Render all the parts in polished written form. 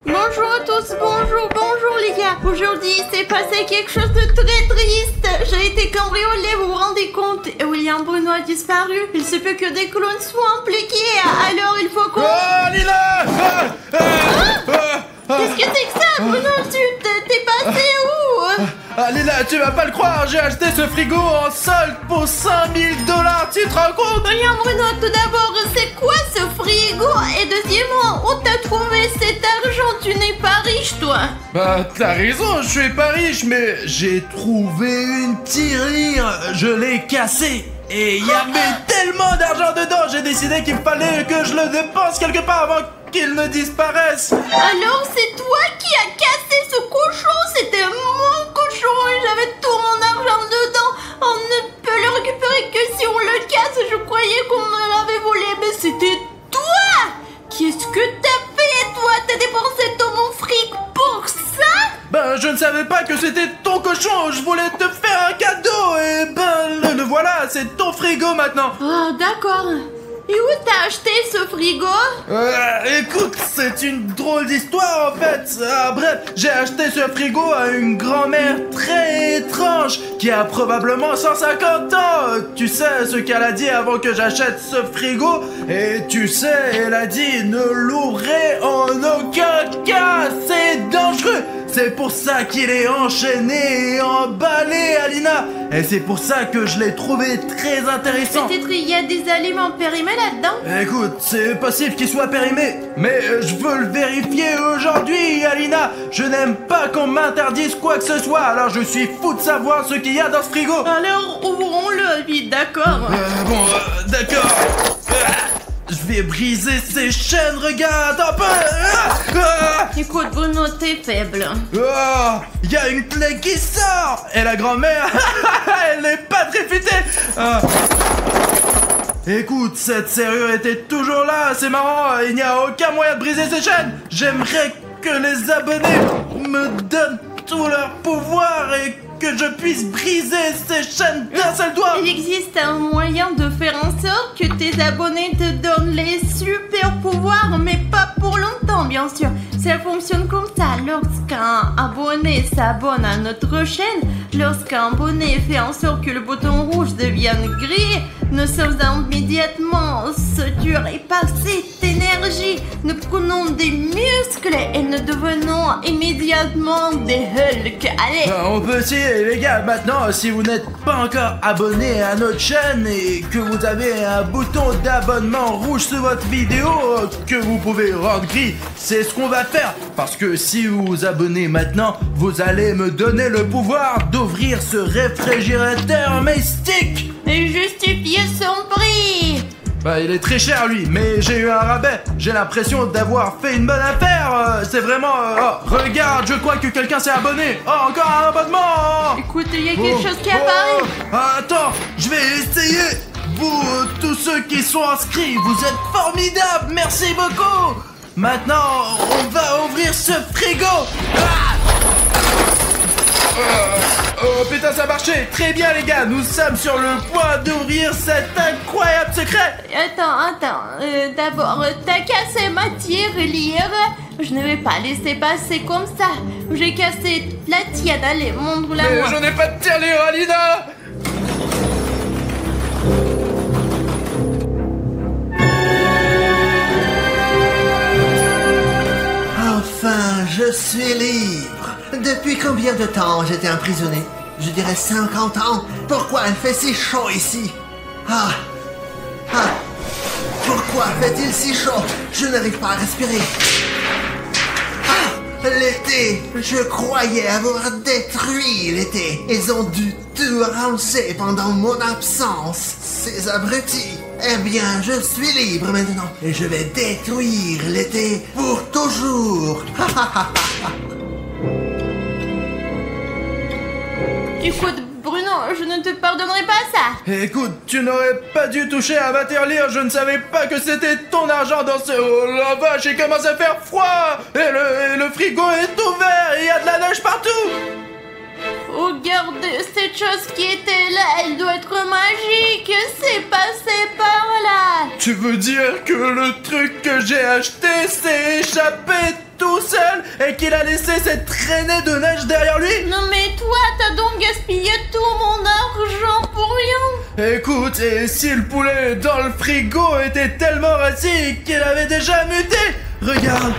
Bonjour à tous, bonjour les gars. Aujourd'hui, c'est passé quelque chose de très triste. J'ai été cambriolée, vous vous rendez compte? Et William Bruno a disparu. Il se peut que des clones soient impliqués. Alors il faut qu'on... Oh, Lila! Qu'est-ce que c'est que ça, Bruno? T'es passé où? Ah, Lila, tu vas pas le croire, j'ai acheté ce frigo en solde pour 5000 $, tu te rends compte? William Bruno, tout d'abord, c'est quoi ce frigo? Et deuxièmement, où t'as trouvé cet argent? Tu n'es pas riche, toi. Bah, t'as raison, je suis pas riche, mais j'ai trouvé une tirelire, je l'ai cassée. Et il y avait tellement d'argent dedans, j'ai décidé qu'il fallait que je le dépense quelque part avant qu'il ne disparaisse. Alors c'est toi qui as cassé ce cochon? C'était mon cochon et j'avais tout mon argent dedans. On ne peut le récupérer que si on le casse. Je croyais qu'on me l'avait volé, mais c'était toi. Qu'est-ce que t'as fait, toi? T'as dépensé tout mon fric pour ça? Ben, je ne savais pas que c'était ton cochon, je voulais te faire un cadeau, et ben, le voilà, c'est ton frigo maintenant. Oh, d'accord. Et où t'as acheté ce frigo? Écoute, c'est une drôle d'histoire en fait. Bref, j'ai acheté ce frigo à une grand-mère très étrange qui a probablement 150 ans. Tu sais ce qu'elle a dit avant que j'achète ce frigo? Et tu sais, elle a dit ne l'ouvrez en aucun cas, c'est dangereux. C'est pour ça qu'il est enchaîné et emballé, Alina. Et c'est pour ça que je l'ai trouvé très intéressant. Peut-être il y a des aliments périmés là-dedans. Écoute, c'est possible qu'il soit périmé, mais je veux le vérifier aujourd'hui, Alina. Je n'aime pas qu'on m'interdise quoi que ce soit, alors je suis fou de savoir ce qu'il y a dans ce frigo. Alors ouvrons-le vite, d'accord? D'accord. Je vais briser ces chaînes, regarde un peu. Écoute Bruno, t'es faible. Oh, il y a une clé qui sort. Et la grand-mère, elle n'est pas très futée. Écoute, cette serrure était toujours là, c'est marrant, il n'y a aucun moyen de briser ces chaînes. J'aimerais que les abonnés me donnent tout leur pouvoir et que je puisse briser ces chaînes d'un seul doigt. Il existe un moyen de faire en sorte que tes abonnés te donnent les super pouvoirs, mais pas pour longtemps, bien sûr. Ça fonctionne comme ça. Lorsqu'un abonné s'abonne à notre chaîne, lorsqu'un abonné fait en sorte que le bouton rouge devienne gris, nous sommes immédiatement saturés par cette énergie. Nous prenons des muscles et nous devenons immédiatement des Hulk. Allez. On peut essayer, les gars. Maintenant, si vous n'êtes pas encore abonné à notre chaîne et que vous avez un bouton d'abonnement rouge sur votre vidéo que vous pouvez rendre gris, c'est ce qu'on va faire. Parce que si vous vous abonnez maintenant, vous allez me donner le pouvoir d'ouvrir ce réfrigérateur mystique. Et justifier son prix. Bah, il est très cher lui, mais j'ai eu un rabais. J'ai l'impression d'avoir fait une bonne affaire. C'est vraiment... regarde, je crois que quelqu'un s'est abonné. Oh, encore un abonnement. Écoute, il y a quelque chose qui apparaît. Attends, je vais essayer. Vous, tous ceux qui sont inscrits, vous êtes formidables. Merci beaucoup. Maintenant, on va ouvrir ce frigo. Oh putain, ça a marché. Très bien les gars, nous sommes sur le point d'ouvrir cet incroyable secret. Attends, d'abord, t'as cassé ma tirelire. Je ne vais pas laisser passer comme ça. J'ai cassé la tienne, allez, montre-la moi. Mais je n'ai pas de tirelire, Alina. Enfin, je suis libre. Depuis combien de temps j'étais emprisonné? Je dirais 50 ans. Pourquoi il fait si chaud ici? Pourquoi fait-il si chaud? Je n'arrive pas à respirer. L'été! Je croyais avoir détruit l'été. Ils ont dû tout ranger pendant mon absence. Ces abrutis. Eh bien, je suis libre maintenant. Et je vais détruire l'été pour toujours. Écoute, Bruno, je ne te pardonnerai pas ça. Écoute, tu n'aurais pas dû toucher à ma tirelire. Je ne savais pas que c'était ton argent dans ce... Oh la vache, il commence à faire froid. Et le frigo est ouvert. Il y a de la neige partout. Regarde, cette chose qui était là, elle doit être magique. C'est passé par là. Tu veux dire que le truc que j'ai acheté s'est échappé tout seul? et qu'il a laissé cette traînée de neige derrière lui? Non mais toi, t'as donc gaspillé tout mon argent pour rien. Écoute, et si le poulet dans le frigo était tellement rassis qu'il avait déjà muté? Regarde,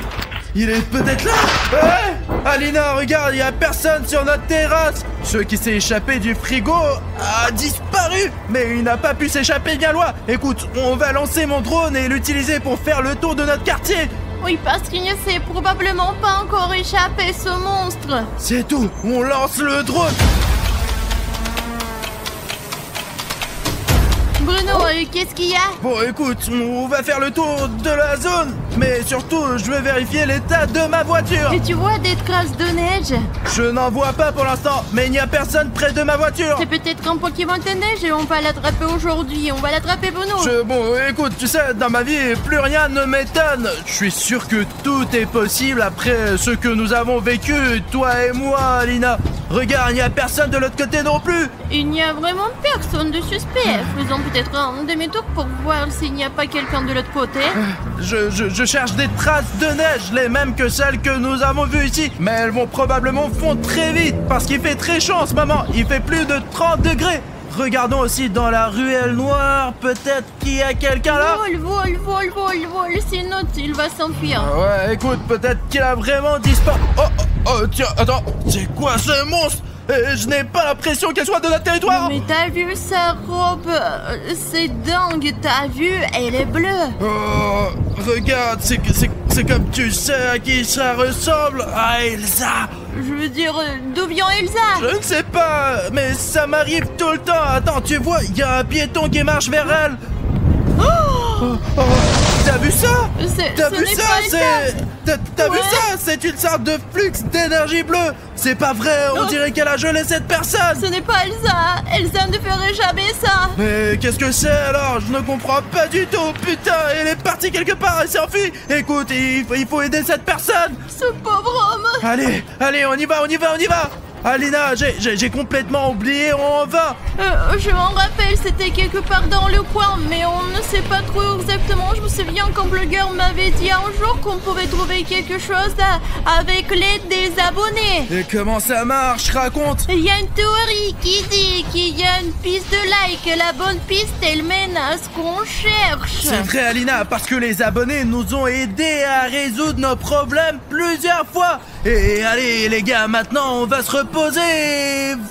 il est peut-être là. Ouais, Alina, regarde, il y a personne sur notre terrasse. Ce qui s'est échappé du frigo a disparu, mais il n'a pas pu s'échapper bien loin. Écoute, on va lancer mon drone et l'utiliser pour faire le tour de notre quartier. Oui, parce qu'il ne s'est probablement pas encore échappé, ce monstre. C'est tout, on lance le drone. Bruno, qu'est-ce qu'il y a? Bon, écoute, on va faire le tour de la zone, mais surtout, je veux vérifier l'état de ma voiture. Et tu vois des traces de neige? Je n'en vois pas pour l'instant, mais il n'y a personne près de ma voiture. C'est peut-être un Pokémon de neige et on va l'attraper aujourd'hui. On va l'attraper, Bruno. Bon, écoute, tu sais, dans ma vie, plus rien ne m'étonne. Je suis sûr que tout est possible après ce que nous avons vécu, toi et moi, Alina. Regarde, il n'y a personne de l'autre côté non plus. Il n'y a vraiment personne de suspect. Faisons peut-être un demi-tour pour voir s'il n'y a pas quelqu'un de l'autre côté. Je cherche des traces de neige, les mêmes que celles que nous avons vues ici. Mais elles vont probablement fondre très vite, parce qu'il fait très chaud en ce moment. Il fait plus de 30 degrés. Regardons aussi dans la ruelle noire, peut-être qu'il y a quelqu'un là. Vol, sinon il va s'enfuir. Ouais, écoute, peut-être qu'il a vraiment disparu. Oh, tiens, attends, c'est quoi ce monstre? Je n'ai pas l'impression qu'elle soit de notre territoire. Mais t'as vu sa robe? C'est dingue, t'as vu? Elle est bleue. Oh, regarde, c'est comme tu sais à qui ça ressemble. À Elsa. Je veux dire, d'où vient Elsa? Je ne sais pas, mais ça m'arrive tout le temps. Attends, tu vois, il y a un piéton qui marche vers elle. T'as vu ça? T'as vu ça? T'as vu ça? C'est une sorte de flux d'énergie bleue. C'est pas vrai, on dirait qu'elle a gelé cette personne. Ce n'est pas Elsa. Elsa ne ferait jamais ça. Mais qu'est-ce que c'est alors? Je ne comprends pas du tout. Putain, elle est partie quelque part, elle s'est enfuie. Écoute, il faut aider cette personne. Ce pauvre homme. Allez, on y va. Alina, j'ai complètement oublié, on va. Je m'en rappelle, c'était quelque part dans le coin, mais on ne sait pas trop exactement. Je me souviens qu'un blogueur m'avait dit un jour qu'on pouvait trouver quelque chose avec l'aide des abonnés. Et comment ça marche? Raconte. Il y a une théorie qui dit qu'il y a une piste de like. La bonne piste, elle mène à ce qu'on cherche. C'est vrai, Alina, parce que les abonnés nous ont aidés à résoudre nos problèmes plusieurs fois. Et allez, les gars, maintenant, on va se reposer.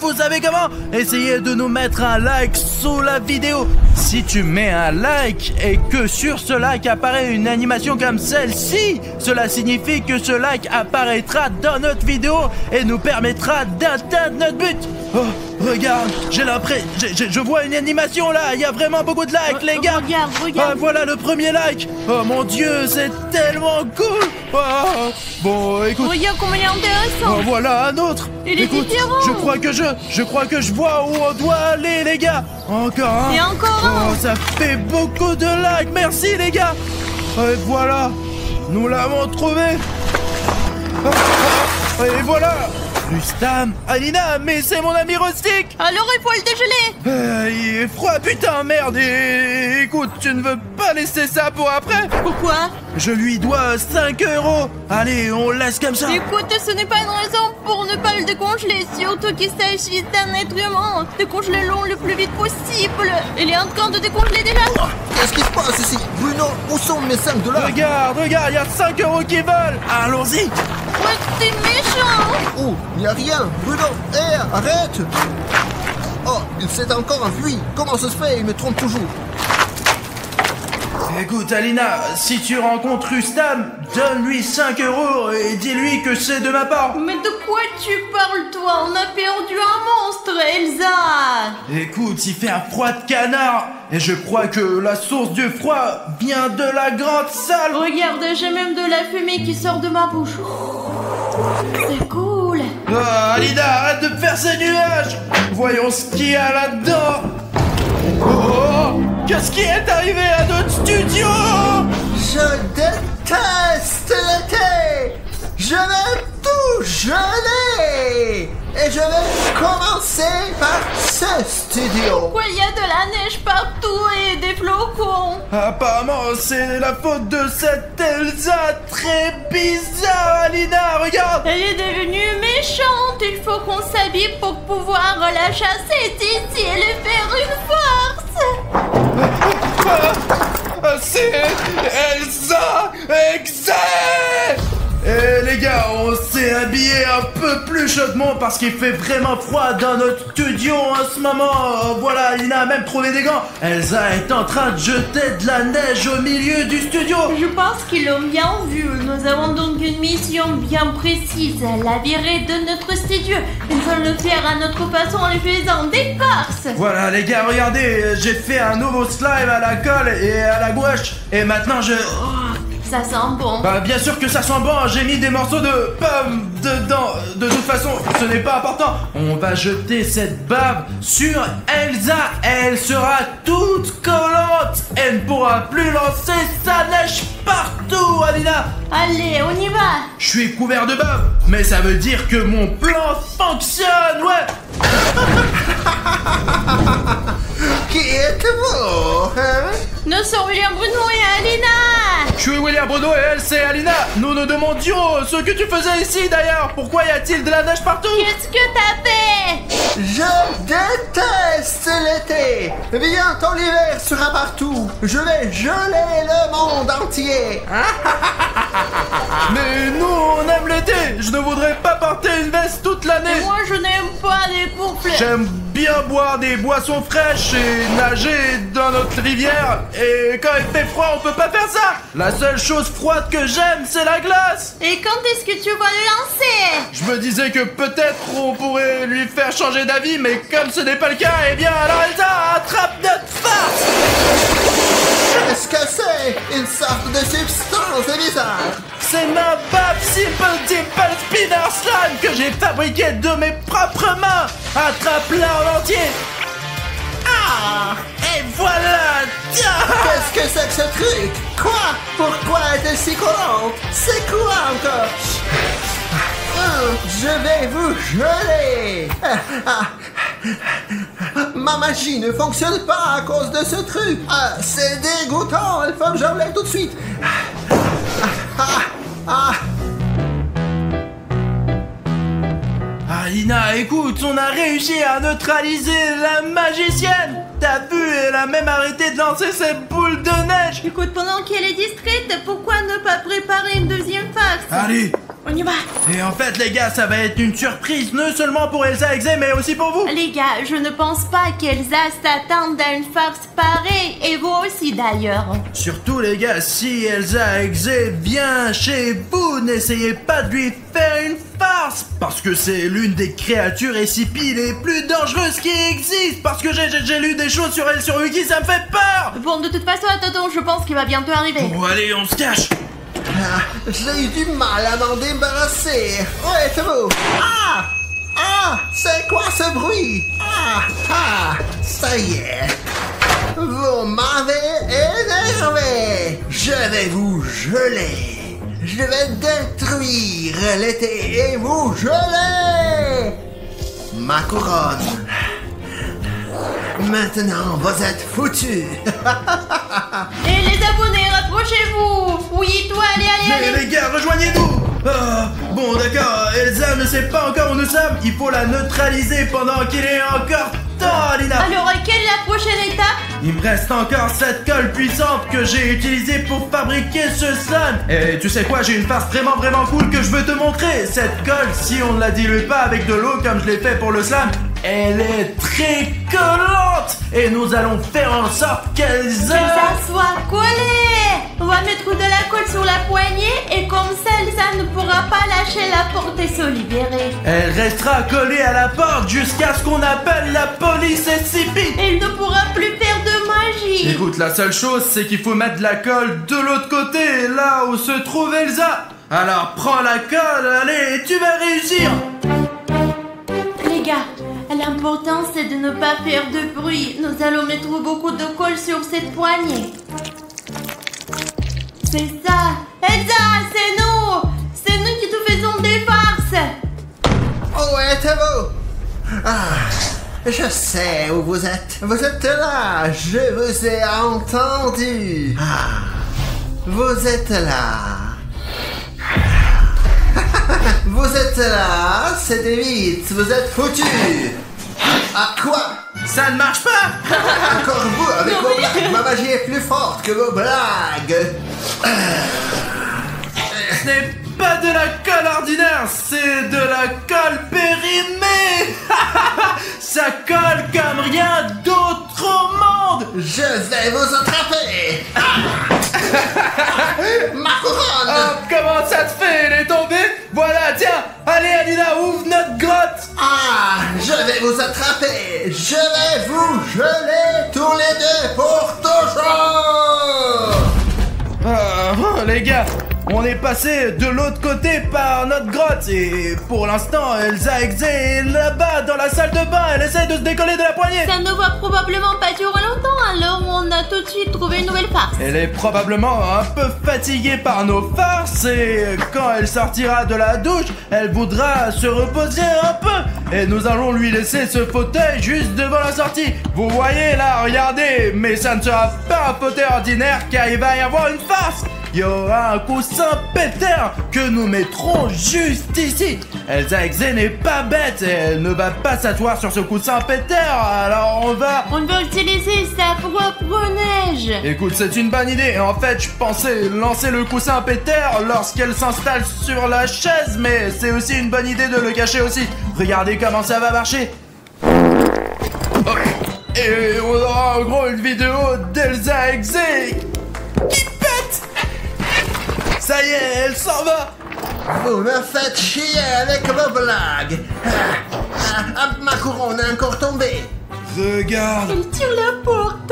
Vous savez comment? Essayez de nous mettre un like sous la vidéo. Si tu mets un like et que sur ce like apparaît une animation comme celle-ci, cela signifie que ce like apparaîtra dans notre vidéo et nous permettra d'atteindre notre but. Oh, regarde, j'ai l'impression, je vois une animation là. Il y a vraiment beaucoup de likes, les gars. Regarde. Ah, voilà le premier like. Oh mon Dieu, c'est tellement cool. Oh, bon, écoute. Regarde comment il est intéressant. Oh, voilà un autre. Il est différent. Je crois que je vois où on doit aller, les gars. Encore un. Et encore un. Oh, ça fait beaucoup de likes. Merci, les gars. Et voilà, nous l'avons trouvé. Et voilà. Rustam, Alina, mais c'est mon ami Rustic. Alors il faut le dégeler. Il est froid, putain, merde. Et écoute, tu ne veux pas laisser ça pour après? Pourquoi? Je lui dois 5 €. Allez, on laisse comme ça. Écoute, ce n'est pas une raison pour ne pas le décongeler, surtout qu'il s'agit d'un être humain. Décongelez-le le plus vite possible. Il est en train de décongeler déjà. Qu'est-ce qui se passe ici? Bruno, où sont mes 5 $? Regarde, il y a 5 € qui volent. Allons-y. Ouais, t'es méchant. Oh, il n'y a rien. Bruno, hé, arrête. Oh, il s'est encore enfui. Comment ça se fait? Il me trompe toujours. Écoute, Alina, si tu rencontres Rustam, donne-lui 5 € et dis-lui que c'est de ma part. Mais de quoi tu parles, toi? On a perdu un monstre, Elsa. Écoute, il fait un froid de canard et je crois que la source du froid vient de la grande salle. Regarde, j'ai même de la fumée qui sort de ma bouche. C'est cool. Oh, Alina, arrête de faire ces nuages. Voyons ce qu'il y a là-dedans. Oh, qu'est-ce qui est arrivé à notre studio? Je déteste l'été. Je vais tout geler. Et je vais commencer par ce studio. Pourquoi il y a de la neige partout et des flocons? Apparemment, c'est la faute de cette Elsa très bizarre, Alina. Regarde. faut qu'on s'habille pour pouvoir la chasser d'ici et lui faire une force. C'est Elsa Exe! Eh les gars, on s'est habillé un peu plus chaudement parce qu'il fait vraiment froid dans notre studio en ce moment. Voilà, il a même trouvé des gants. Elsa est en train de jeter de la neige au milieu du studio. Je pense qu'ils l'ont bien vu. Nous avons donc une mission bien précise, la virer de notre studio. Il faut le faire à notre façon en lui faisant des farces. Voilà les gars, regardez, j'ai fait un nouveau slime à la colle et à la gouache. Et maintenant je... Ça sent bon. Bah bien sûr que ça sent bon, j'ai mis des morceaux de pommes dedans. De toute façon, ce n'est pas important. On va jeter cette bave sur Elsa. Elle sera toute collante. Elle ne pourra plus lancer sa neige partout, Alina. Allez, on y va. Je suis couvert de bave, mais ça veut dire que mon plan fonctionne, ouais. Qui êtes-vous, hein? Nous sommes William Bruno et Alina. Je suis William Bruno et elle c'est Alina. Nous nous demandions ce que tu faisais ici d'ailleurs. Pourquoi y a-t-il de la neige partout? Qu'est-ce que t'as fait? Je déteste l'été. Bientôt l'hiver sera partout. Je vais geler le monde entier. Mais nous on aime l'été. Je ne voudrais pas porter une veste toute l'année. Moi je n'aime pas les bouffles. J'aime bien boire des boissons fraîches et nager dans notre rivière. Et quand il fait froid, on peut pas faire ça. La seule chose froide que j'aime, c'est la glace. Et quand est-ce que tu vas le lancer? Je me disais que peut-être on pourrait lui faire changer d'avis, mais comme ce n'est pas le cas, eh bien alors Elsa attrape notre farce. Qu'est-ce que c'est? Une sorte de substance bizarre. C'est ma bave Simple Dimple Spinner Slime que j'ai fabriquée de mes propres mains. Attrape-la en entier. Ah! Et voilà! Qu'est-ce que c'est que ce truc? Quoi? Pourquoi est-elle si collante? C'est quoi encore? Je vais vous geler! Ma magie ne fonctionne pas à cause de ce truc! C'est dégoûtant! Il faut que j'enlève tout de suite! Alina, écoute, on a réussi à neutraliser la magicienne! T'as vu, elle a même arrêté de lancer ses boules de neige! Écoute, pendant qu'elle est distraite, pourquoi ne pas préparer une deuxième farce? Allez! On y va. Et en fait, les gars, ça va être une surprise, non seulement pour Elsa Exe, mais aussi pour vous! Les gars, je ne pense pas qu'Elsa s'attende à une farce pareille, et vous aussi d'ailleurs. Surtout, les gars, si Elsa Exe vient chez vous, n'essayez pas de lui faire une farce! Parce que c'est l'une des créatures SCP les plus dangereuses qui existent! Parce que j'ai lu des choses sur elle sur Wiki, ça me fait peur! Bon, de toute façon, attends, je pense qu'il va bientôt arriver. Bon, allez, on se cache! J'ai eu du mal à m'en débarrasser. Où êtes-vous? C'est quoi ce bruit? Ça y est. Vous m'avez énervé. Je vais vous geler. Je vais détruire l'été et vous geler. Ma couronne. Maintenant, vous êtes foutus. Et les abonnés, rapprochez-vous. Oui, toi, allez. Mais les gars, rejoignez-nous! Bon, d'accord, Elsa ne sait pas encore où nous sommes. Il faut la neutraliser pendant qu'il est encore temps, Alina. Alors, quelle est la prochaine étape? Il me reste encore cette colle puissante que j'ai utilisée pour fabriquer ce slime. Et tu sais quoi, j'ai une farce vraiment cool que je veux te montrer. Cette colle, si on ne la dilue pas avec de l'eau comme je l'ai fait pour le slime, elle est très collante. Et nous allons faire en sorte qu'elle ça soit collé. On va mettre de la colle sur la poignée et comme ça, Elsa ne pourra pas lâcher la porte et se libérer. Elle restera collée à la porte jusqu'à ce qu'on appelle la police SCP. Elle ne pourra plus faire de magie. Écoute, la seule chose, c'est qu'il faut mettre de la colle de l'autre côté, là où se trouve Elsa. Alors prends la colle, allez, et tu vas réussir. Les gars, l'important c'est de ne pas faire de bruit. Nous allons mettre beaucoup de colle sur cette poignée. C'est ça. Elsa, c'est nous. C'est nous qui te faisons des farces. Où êtes-vous? Je sais où vous êtes. Vous êtes là. Je vous ai entendu. Vous êtes là. Vous êtes là. c'était vite, vous êtes foutus. Ah quoi? Ça ne marche pas. Encore vous avec vos blagues, ma magie est plus forte que vos blagues. Ce n'est pas de la colle ordinaire, c'est de la colle périmée. Ça colle comme rien d'autre au monde. Je vais vous attraper. Ma couronne. Oh, comment ça te fait? Elle est tombée? Voilà, tiens. Allez, Alina, ouvre notre grotte. Ah, je vais vous attraper. Je vais vous geler tous les deux pour toujours. Les gars, on est passé de l'autre côté par notre grotte et pour l'instant, Elsa Exe est là-bas dans la salle de bain. Elle essaie de se décoller de la poignée. Ça ne va probablement pas durer longtemps, alors on a tout de suite trouvé une nouvelle farce. Elle est probablement un peu fatiguée par nos farces et quand elle sortira de la douche, elle voudra se reposer un peu. Et nous allons lui laisser ce fauteuil juste devant la sortie. Vous voyez là, regardez, mais ça ne sera pas un fauteuil ordinaire car il va y avoir une farce. Il y aura un coussin pétard que nous mettrons juste ici. Elsa Exe n'est pas bête et elle ne va pas s'asseoir sur ce coussin pétard. Alors on va utiliser sa propre neige. Écoute, c'est une bonne idée. En fait, je pensais lancer le coussin pétard lorsqu'elle s'installe sur la chaise, mais c'est aussi une bonne idée de le cacher aussi. Regardez comment ça va marcher. Oh. Et on aura en gros une vidéo d'Elsa Exe qui pète. Ça y est, elle s'en va. Vous me faites chier avec vos blagues. Ma couronne est encore tombée. Regarde. Elle tire la porte.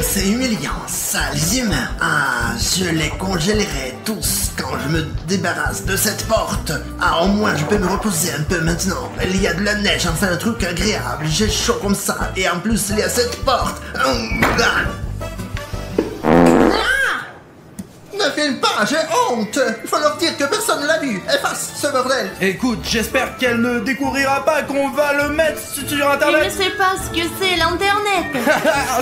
C'est humiliant, sales humains. Ah, je les congélerai tous quand je me débarrasse de cette porte. Ah, au moins je peux me reposer un peu maintenant. Il y a de la neige, enfin un truc agréable. J'ai chaud comme ça. Et en plus, il y a cette porte. Ne filme pas, j'ai honte. Il faut leur dire que personne ne l'a vu. Efface ce bordel. Écoute, j'espère qu'elle ne découvrira pas qu'on va le mettre sur Il ne internet. sait pas ce que c'est l'internet.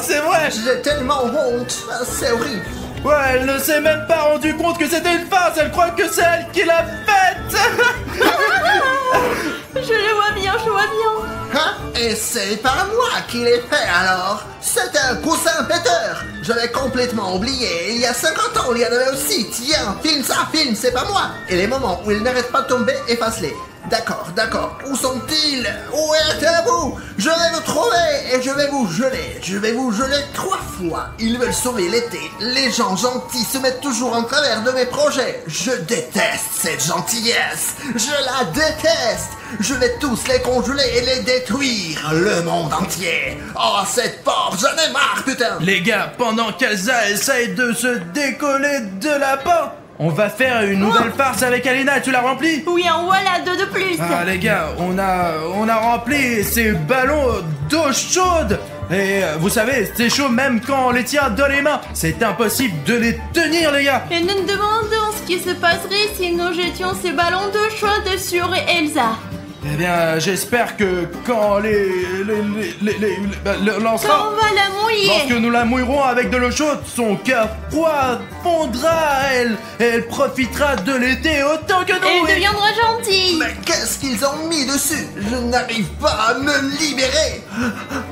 C'est vrai. J'ai tellement honte. Ah, c'est horrible. Ouais, elle ne s'est même pas rendu compte que c'était une farce. Elle croit que c'est elle qui l'a faite. Je le vois bien, je vois bien. Hein? Et c'est pas moi qui l'ai fait alors. C'est un coussin péteur. Je l'ai complètement oublié. Il y a 50 ans, il y en avait aussi. Tiens, filme ça, filme, c'est pas moi. Et les moments où ils n'arrêtent pas de tomber, efface-les. D'accord, d'accord. Où sont-ils? Où êtes-vous? Je vais vous trouver et je vais vous geler. Je vais vous geler 3 fois. Ils veulent sauver l'été. Les gens gentils se mettent toujours en travers de mes projets. Je déteste cette gentillesse. Je la déteste. Je vais tous les congeler et les détruire. Le monde entier. Oh, cette porte, j'en ai marre, putain. Les gars, pendant qu'Elsa essaye de se décoller de la porte, on va faire une nouvelle farce avec Alina. Tu l'as remplie? Oui, en voilà 2 de plus. Ah les gars, on a rempli ces ballons d'eau chaude. Et vous savez, c'est chaud même quand on les tient dans les mains. C'est impossible de les tenir, les gars. Et nous nous demandons ce qui se passerait si nous jetions ces ballons d'eau chaude sur Elsa. Eh bien, j'espère que quand lancera, Quand on va la mouiller. lorsque nous la mouillerons avec de l'eau chaude, son cœur froid fondra à elle. Et elle profitera de l'été autant que nous. Elle deviendra gentille. Mais qu'est-ce qu'ils ont mis dessus? Je n'arrive pas à me libérer.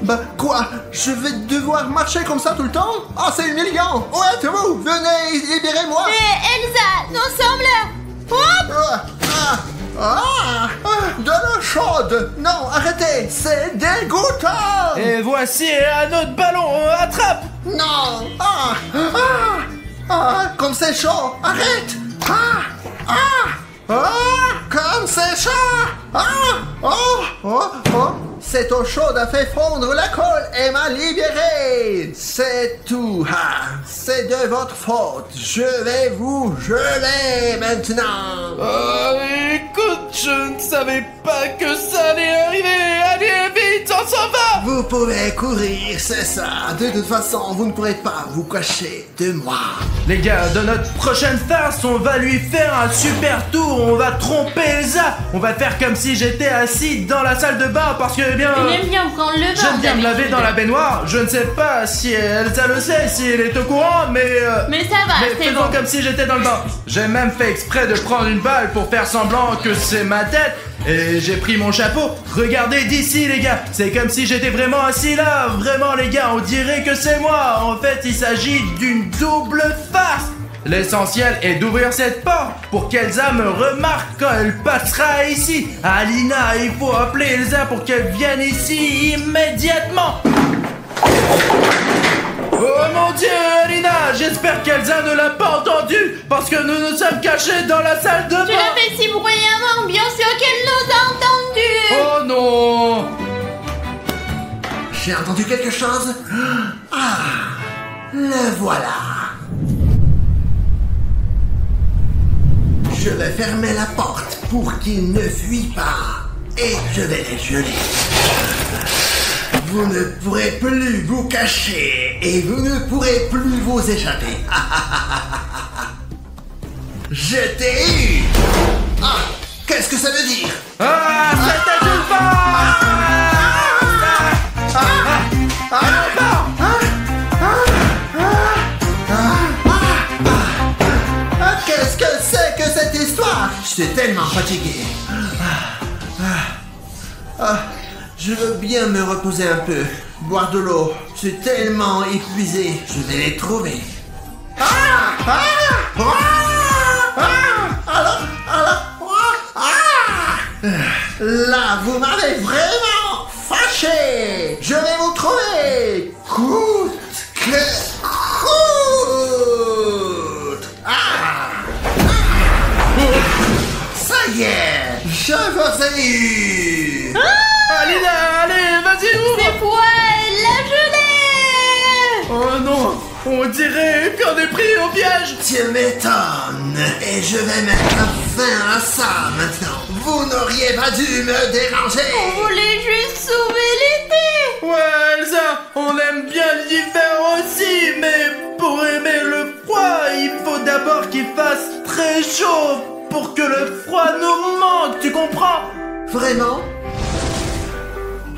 Bah quoi? Je vais devoir marcher comme ça tout le temps? Ah, c'est humiliant. Où êtes-vous? Venez, libérez-moi. Elsa, nous sommes là. Hop. De l'eau chaude. Non, arrêtez, c'est dégoûtant. Et voici un autre ballon. Attrape. Non. Comme c'est chaud. Arrête. Comme c'est chaud. Cette eau chaude a fait fondre la colle et m'a libéré. C'est tout. C'est de votre faute. Je vais vous geler maintenant. Écoute, je ne savais pas que ça allait arriver. Allez, vite, on s'en va. Vous pouvez courir, c'est ça. De toute façon, vous ne pourrez pas vous cacher de moi. Les gars, dans notre prochaine farce, on va lui faire un super tour. On va tromper Elsa. On va faire comme si j'étais assis dans la salle de bain parce que, eh bien... Il aime bien prendre le bain. J'aime bien me laver dans la baignoire. Je ne sais pas si Elsa le sait, si elle est au courant, mais... Mais ça va, c'est faisons bon. comme si j'étais dans le bain. J'ai même fait exprès de prendre une balle pour faire semblant que c'est ma tête. Et j'ai pris mon chapeau. Regardez d'ici, les gars. C'est comme si j'étais vraiment assis là. Vraiment, les gars, on dirait que c'est moi. En fait, il s'agit d'une double farce. L'essentiel est d'ouvrir cette porte pour qu'Elsa me remarque quand elle passera ici. Alina, il faut appeler Elsa pour qu'elle vienne ici immédiatement. Oh mon Dieu, Alina, j'espère qu'Elsa ne l'a pas entendu parce que nous nous sommes cachés dans la salle de bain. Tu l'as fait si bruyamment, bien sûr qu'elle nous a entendus. Oh non. J'ai entendu quelque chose. Ah, le voilà. Je vais fermer la porte pour qu'il ne fuit pas. Et je vais les geler. Vous ne pourrez plus vous cacher et vous ne pourrez plus vous échapper. Je t'ai eu. Ah, qu'est-ce que ça veut dire? Ah, c'était une Qu'est-ce que c'est que cette histoire? Je suis tellement fatigué. Je veux bien me reposer un peu, boire de l'eau. Je suis tellement épuisé. Je vais les trouver. Là, vous m'avez vraiment fâché. Je vais vous trouver. Coûte que coûte. Ça y est, je vous ai eu. Alina, allez, vas-y, ouvre. C'est poil, la gelée. Oh non, on dirait qu'on est pris au piège. Tu m'étonnes. Et je vais mettre fin à ça maintenant. Vous n'auriez pas dû me déranger. On voulait juste sauver l'été. Ouais, Elsa, on aime bien l'hiver aussi, mais pour aimer le froid, il faut d'abord qu'il fasse très chaud pour que le froid nous manque, tu comprends? Vraiment?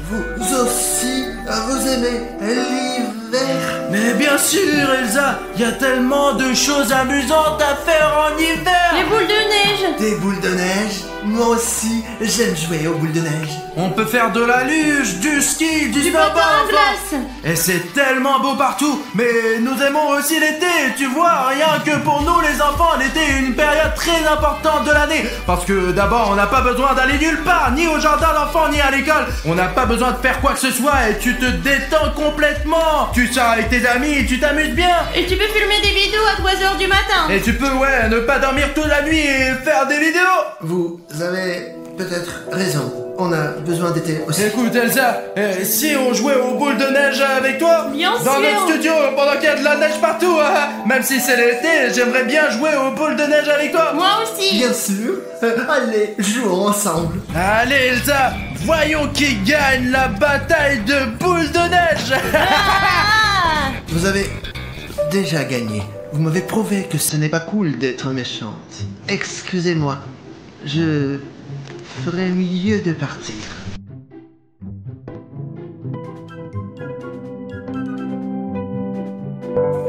Vous aussi, vous aimez l'hiver? Mais bien sûr, Elsa, il y a tellement de choses amusantes à faire en hiver. Les boules de neige. Des boules de neige? Moi aussi, j'aime jouer aux boules de neige. On peut faire de la luge, du ski, du patin snowboard, à enfin. glace. Et c'est tellement beau partout. Mais nous aimons aussi l'été, tu vois. Rien que pour nous les enfants, l'été est une période très importante de l'année. Parce que d'abord, on n'a pas besoin d'aller nulle part, ni au jardin d'enfants, ni à l'école. On n'a pas besoin de faire quoi que ce soit et tu te détends complètement. Tu sors avec tes amis et tu t'amuses bien. Et tu peux filmer des vidéos à 3h du matin. Et tu peux, ouais, ne pas dormir toute la nuit et faire des vidéos. Vous avez peut-être raison. On a besoin d'été aussi. Écoute Elsa, si on jouait aux boules de neige avec toi, Bien dans sûr. notre studio pendant qu'il y a de la neige partout, même si c'est l'été, j'aimerais bien jouer aux boules de neige avec toi. Moi aussi. Bien sûr. Allez, jouons ensemble. Allez Elsa, voyons qui gagne la bataille de boules de neige. Ah. Vous avez déjà gagné. Vous m'avez prouvé que ce n'est pas cool d'être méchante. Excusez-moi. Je ferais mieux de partir.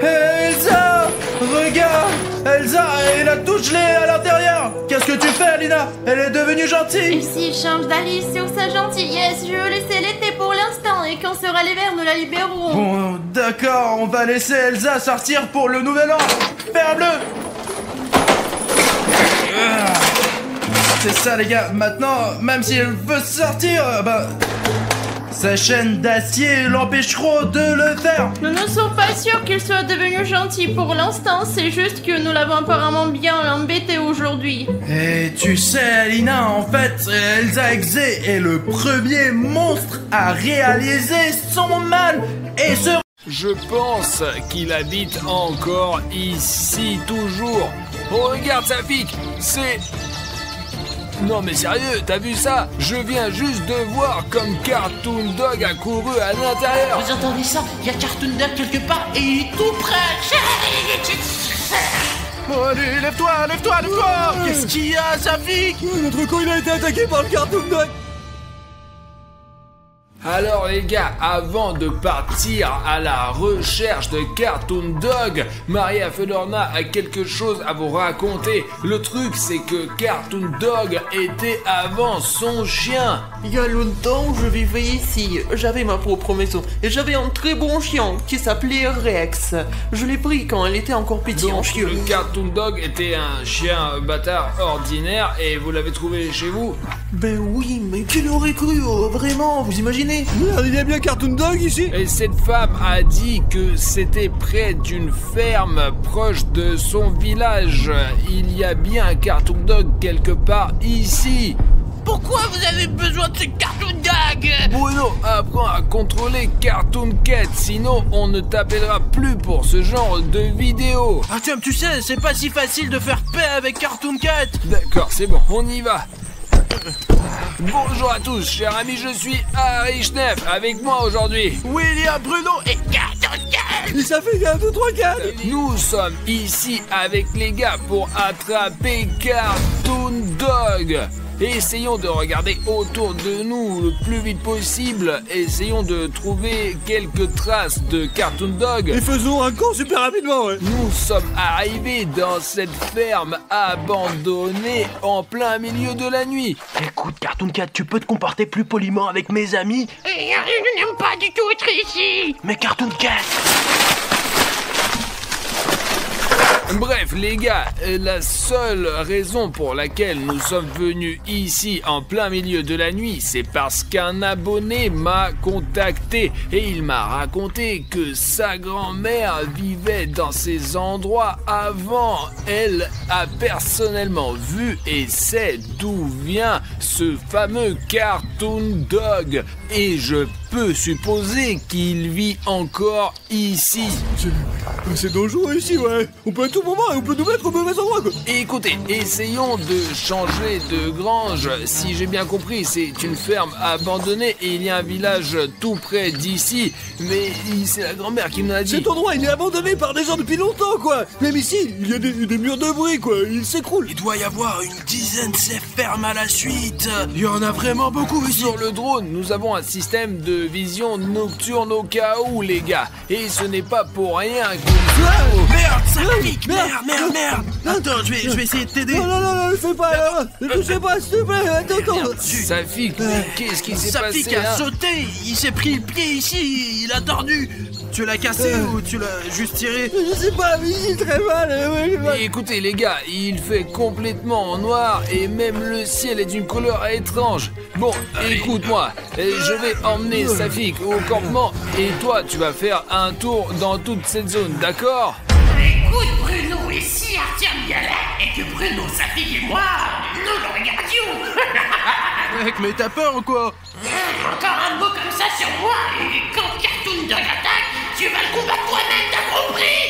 Hey, Elsa, regarde, Elsa, elle a tout gelé à l'intérieur. Qu'est-ce que tu fais, Alina? Elle est devenue Et gentille. s'il change d'avis sur sa gentillesse, je vais laisser l'été pour l'instant et quand sera l'hiver, nous la libérerons. Bon, d'accord, on va laisser Elsa sortir pour le nouvel an. Ferme-le. C'est ça les gars, maintenant, même si elle veut sortir, sa chaîne d'acier l'empêcheront de le faire. Nous ne sommes pas sûrs qu'il soit devenu gentil pour l'instant, c'est juste que nous l'avons apparemment bien embêté aujourd'hui. Et tu sais Alina, en fait, Elsa Exe est le premier monstre à réaliser son mal et se... Je pense qu'il habite encore ici toujours. Oh, regarde, ça pique. Non mais sérieux, t'as vu ça? Je viens juste de voir comme Cartoon Dog a couru à l'intérieur. Vous entendez ça? Il y a Cartoon Dog quelque part et il est tout près. Bon, allez, lève-toi. Qu'est-ce qu'il y a, Safik? Notre con il a été attaqué par le Cartoon Dog. Alors les gars, avant de partir à la recherche de Cartoon Dog, Maria Fedorna a quelque chose à vous raconter. Le truc c'est que Cartoon Dog était avant son chien. Il y a longtemps, je vivais ici. J'avais ma propre maison et j'avais un très bon chien qui s'appelait Rex. Je l'ai pris quand elle était encore petite en Donc chiot. le Cartoon Dog était un chien bâtard ordinaire et vous l'avez trouvé chez vous? Ben oui, mais qui l'aurait cru, vraiment, vous imaginez? Merde, il y a bien Cartoon Dog ici. Et cette femme a dit que c'était près d'une ferme proche de son village. Il y a bien un Cartoon Dog quelque part ici. Pourquoi vous avez besoin de ce Cartoon Dog? Bruno, apprends à contrôler Cartoon Cat, sinon on ne t'appellera plus pour ce genre de vidéo. Artyom, tu sais, c'est pas si facile de faire paix avec Cartoon Cat. D'accord, c'est bon, on y va. Bonjour à tous, chers amis, je suis Harry Schneff. Avec moi aujourd'hui, William, Bruno et... Et ça fait 1, 2, 3, 4. nous sommes ici avec les gars pour attraper Cartoon Dog. Essayons de regarder autour de nous le plus vite possible. Essayons de trouver quelques traces de Cartoon Dog. Et faisons un camp super rapidement, ouais. Nous sommes arrivés dans cette ferme abandonnée en plein milieu de la nuit. Écoute, Cartoon Cat, tu peux te comporter plus poliment avec mes amis? Je n'aime pas du tout être ici. Mais Cartoon Cat... Bref les gars, la seule raison pour laquelle nous sommes venus ici en plein milieu de la nuit, c'est parce qu'un abonné m'a contacté et il m'a raconté que sa grand-mère vivait dans ces endroits avant. Elle a personnellement vu et sait d'où vient ce fameux Cartoon Dog et je peux supposer qu'il vit encore ici. C'est dangereux ici, ouais. On peut à tout moment, on peut nous mettre au mauvais endroit, quoi. Écoutez, essayons de changer de grange. Si j'ai bien compris, c'est une ferme abandonnée et il y a un village tout près d'ici. Mais c'est la grand-mère qui me l'a dit. Cet endroit, il est abandonné par des gens depuis longtemps, quoi. Même ici, il y a des murs de bruit, quoi. Il s'écroule. Il doit y avoir une dizaine de ces fermes à la suite. Il y en a vraiment beaucoup ici. Sur le drone, nous avons un système de vision nocturne au cas où, les gars. Et ce n'est pas pour rien que... Merde, ça pique. Merde. Attends, je vais essayer de t'aider. Non, ne fais pas. Ne touchez pas, s'il te plaît. Attends. Safik, qu'est-ce qui s'est passé Safik a là? sauté. Il s'est pris le pied ici. Il a tordu. Tu l'as cassé ou tu l'as juste tiré? Je sais pas, mais j'ai très mal. Ouais. Écoutez les gars, il fait complètement en noir et même le ciel est d'une couleur étrange. Bon, écoute-moi, je vais emmener Safik au campement et toi tu vas faire un tour dans toute cette zone, d'accord? Écoute Bruno, et si Artyom y allait et que Bruno, Safik et moi, nous le regardions. Mec, mais t'as peur ou quoi? Encore un mot comme ça sur moi et quand Cartoon Dog attaque, tu vas le combattre toi-même, t'as compris?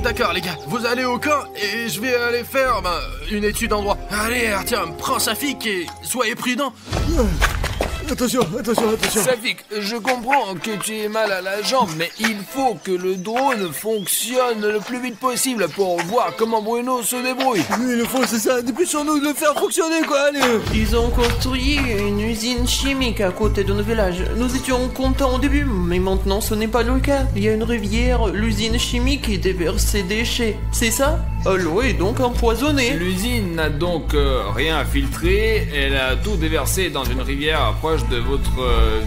D'accord les gars, vous allez au camp et je vais aller faire une étude en droit. Allez Artyom, prends Safik et soyez prudent. Attention. Safik, je comprends que tu aies mal à la jambe, mais il faut que le drone fonctionne le plus vite possible pour voir comment Bruno se débrouille. Oui, le fond, c'est ça. Dépêchons-nous de le faire fonctionner, quoi. Allez. Ils ont construit une usine chimique à côté de nos villages. Nous étions contents au début, mais maintenant ce n'est pas le cas. Il y a une rivière, l'usine chimique qui déverse ses déchets. C'est ça? L'eau est donc empoisonnée. L'usine n'a donc rien filtré, elle a tout déversé dans une rivière proche de votre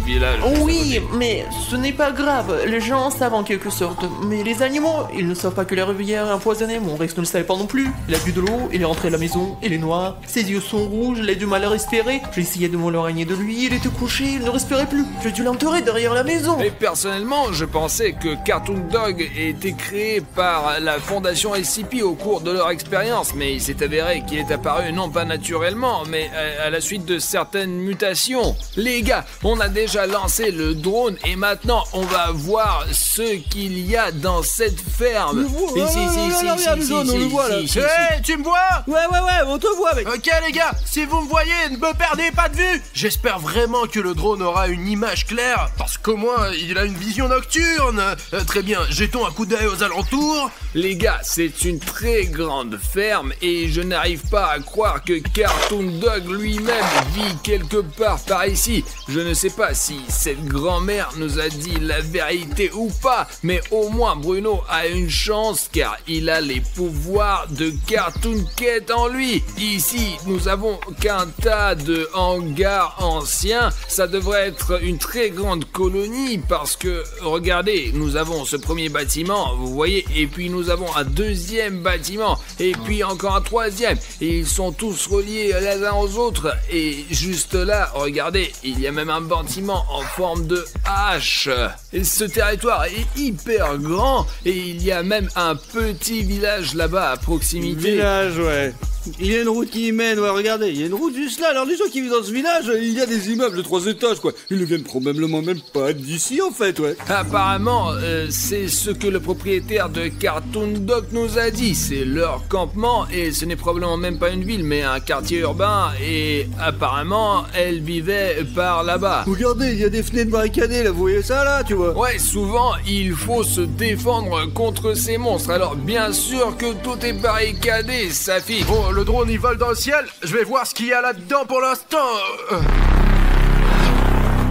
village. Oui, mais ce n'est pas grave. Les gens savent en quelque sorte. Mais les animaux, ils ne savent pas que la rivière est empoisonnée. Mon Rex ne le savait pas non plus. Il a bu de l'eau, il est rentré à la maison, il est noir. Ses yeux sont rouges, il a du mal à respirer. J'ai essayé de m'éloigner de lui, il était couché, il ne respirait plus. J'ai dû l'enterrer derrière la maison. Et personnellement, je pensais que Cartoon Dog était créé par la fondation SCP au cours de leur expérience, mais il s'est avéré qu'il est apparu non pas naturellement, mais à la suite de certaines mutations. Les gars, on a déjà lancé le drone et maintenant on va voir ce qu'il y a dans cette ferme. On le voit là. Hey, tu me vois? Ouais, on te voit, mec. Ok les gars, si vous me voyez, ne me perdez pas de vue. J'espère vraiment que le drone aura une image claire, parce qu'au moins il a une vision nocturne. Très bien, jetons un coup d'œil aux alentours. Les gars, c'est une très grande ferme et je n'arrive pas à croire que Cartoon Dog lui-même vit quelque part par ici. Je ne sais pas si cette grand-mère nous a dit la vérité ou pas, mais au moins Bruno a une chance car il a les pouvoirs de Cartoon Cat en lui. Ici, nous avons qu'un tas de hangars anciens. Ça devrait être une très grande colonie parce que, regardez, nous avons ce premier bâtiment, vous voyez, et puis nous avons un deuxième bâtiment, et puis encore un troisième, et ils sont tous reliés les uns aux autres, et juste là, regardez, il y a même un bâtiment en forme de H. Et ce territoire est hyper grand, et il y a même un petit village là-bas à proximité. Village, ouais. Il y a une route qui y mène, ouais, regardez, il y a une route juste là. Alors les gens qui vivent dans ce village, il y a des immeubles de 3 étages, quoi. Ils ne viennent probablement même pas d'ici, en fait, ouais. Apparemment, c'est ce que le propriétaire de Cartoon Dog nous a dit. C'est leur campement et ce n'est probablement même pas une ville, mais un quartier urbain. Et apparemment, elle vivait par là-bas. Regardez, il y a des fenêtres barricadées, là, vous voyez ça, là, tu vois. Ouais, souvent, il faut se défendre contre ces monstres. Alors, bien sûr que tout est barricadé, Safi. Bon, le drone il vole dans le ciel, je vais voir ce qu'il y a là-dedans pour l'instant.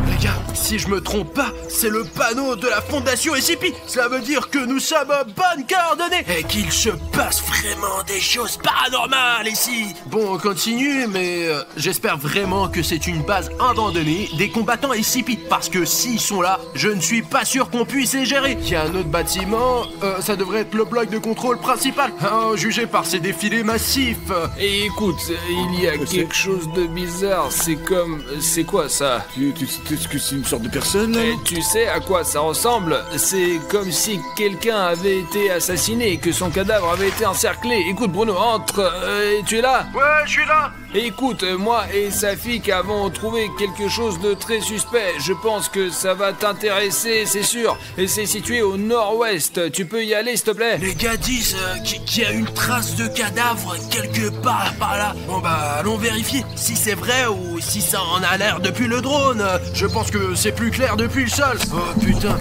Les gars, si je me trompe pas, c'est le panneau de la fondation SCP. Cela veut dire que nous sommes aux bonnes coordonnées et qu'il se passe vraiment des choses paranormales ici. Bon, on continue, mais j'espère vraiment que c'est une base abandonnée des combattants SCP. Parce que s'ils sont là, je ne suis pas sûr qu'on puisse les gérer. Il y a un autre bâtiment, ça devrait être le bloc de contrôle principal. Jugé par ces défilés massifs. Et écoute, il y a quelque chose de bizarre. C'est quoi ça? Est-ce que c'est une sorte de personne, là? Et tu sais à quoi ça ressemble? C'est comme si quelqu'un avait été assassiné et que son cadavre avait été encerclé. Écoute Bruno, entre. Tu es là? Ouais, je suis là. Écoute, moi et Safik avons trouvé quelque chose de très suspect. Je pense que ça va t'intéresser, c'est sûr. Et c'est situé au nord-ouest. Tu peux y aller, s'il te plaît? Les gars disent qu'il y a une trace de cadavre quelque part par là. Bon bah, allons vérifier si c'est vrai ou si ça en a l'air depuis le drone. Je pense que c'est plus clair depuis le sol. Oh putain.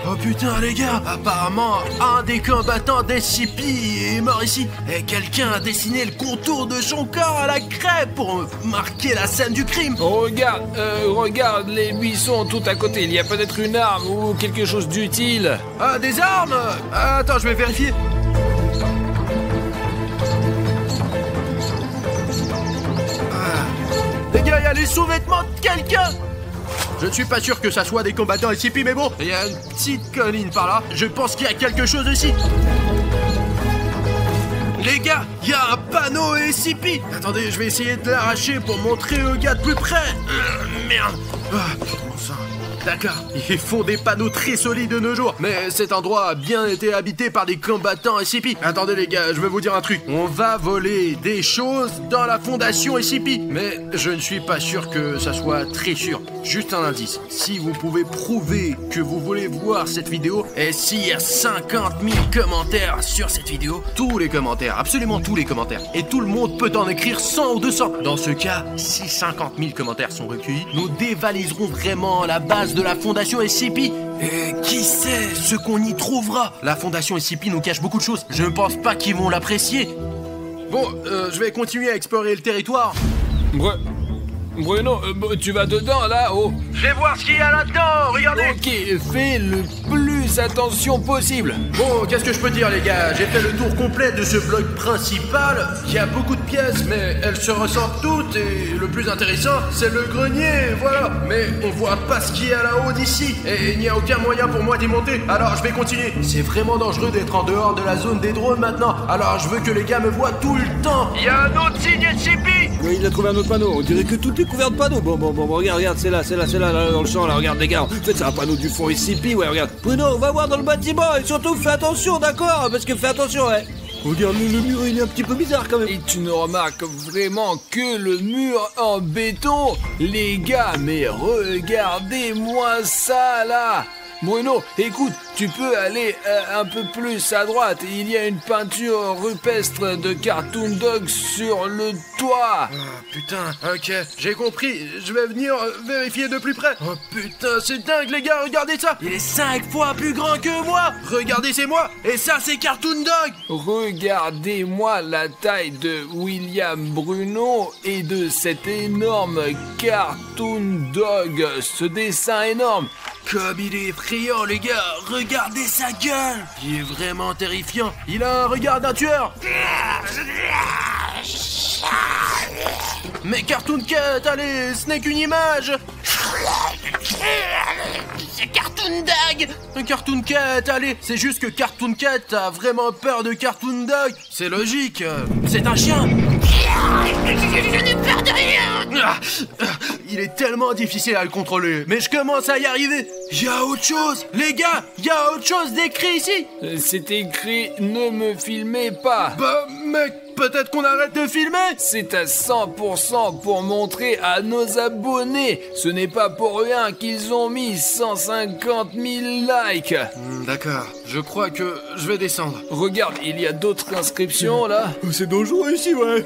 Oh putain les gars, apparemment un des combattants d'SCP est mort ici et quelqu'un a dessiné le contour de son corps à la craie pour marquer la scène du crime. Regarde les buissons tout à côté, il y a peut-être une arme ou quelque chose d'utile. Ah, des armes? Attends, je vais vérifier. Les gars, il y a les sous-vêtements de quelqu'un. Je ne suis pas sûr que ça soit des combattants SCP, mais bon, il y a une petite colline par là. Je pense qu'il y a quelque chose ici. Les gars, il y a un panneau SCP. Attendez, je vais essayer de l'arracher pour montrer au gars de plus près. Merde. Bon sang. D'accord, ils font des panneaux très solides de nos jours. Mais cet endroit a bien été habité par des combattants SCP. Attendez les gars, je vais vous dire un truc. On va voler des choses dans la fondation SCP. Mais je ne suis pas sûr que ça soit très sûr. Juste un indice. Si vous pouvez prouver que vous voulez voir cette vidéo, et s'il y a 50 000 commentaires sur cette vidéo, tous les commentaires, absolument tous les commentaires, et tout le monde peut en écrire 100 ou 200. Dans ce cas, si 50 000 commentaires sont recueillis, nous dévaliserons vraiment la base de la fondation SCP. Et qui sait ce qu'on y trouvera? La fondation SCP nous cache beaucoup de choses. Je ne pense pas qu'ils vont l'apprécier. Bon, je vais continuer à explorer le territoire. Bruno, tu vas dedans là, oh. Je vais voir ce qu'il y a là-dedans, regardez. Ok, fais le plus attention possible. Bon, qu'est-ce que je peux dire les gars? J'ai fait le tour complet de ce bloc principal, qui a beaucoup de pièces, mais elles se ressemblent toutes, et le plus intéressant, c'est le grenier, voilà. Mais on voit pas ce qu'il y a là-haut d'ici, et il n'y a aucun moyen pour moi d'y monter, alors je vais continuer. C'est vraiment dangereux d'être en dehors de la zone des drones maintenant, alors je veux que les gars me voient tout le temps. Il y a un autre signe SCP. Ouais, il a trouvé un autre panneau, on dirait que tout est couvert de panneaux. Bon, regarde, c'est là, dans le champ, là, regarde les gars. En fait, c'est un panneau du fond SCP, ouais, regarde. Bruno, on va voir dans le bâtiment, et surtout, fais attention, d'accord? Parce que fais attention, ouais. Regarde, le mur, il est un petit peu bizarre quand même. Et tu ne remarques vraiment que le mur en béton? Les gars, mais regardez-moi ça là! Bruno, écoute, tu peux aller un peu plus à droite. Il y a une peinture rupestre de Cartoon Dog sur le toit. Ah, putain, ok, j'ai compris. Je vais venir vérifier de plus près. Oh putain, c'est dingue les gars, regardez ça. Il est 5 fois plus grand que moi. Regardez, c'est moi. Et ça, c'est Cartoon Dog. Regardez-moi la taille de William Bruno et de cet énorme Cartoon Dog. Ce dessin énorme. Comme il est effrayant les gars, regardez sa gueule. Il est vraiment terrifiant. Il a un regard d'un tueur. Mais Cartoon Cat, allez, ce n'est qu'une image. C'est Cartoon Dog. Un Cartoon Cat, allez, c'est juste que Cartoon Cat a vraiment peur de Cartoon Dog. C'est logique, c'est un chien. Je n'ai peur de rien. Il est tellement difficile à le contrôler, mais je commence à y arriver. Il y a autre chose, les gars, il y a autre chose d'écrit ici. C'est écrit « Ne me filmez pas ». Bah mec, peut-être qu'on arrête de filmer. C'est à 100% pour montrer à nos abonnés. Ce n'est pas pour rien qu'ils ont mis 150 000 likes. D'accord, je crois que je vais descendre. Regarde, il y a d'autres inscriptions là. C'est dangereux ici, ouais.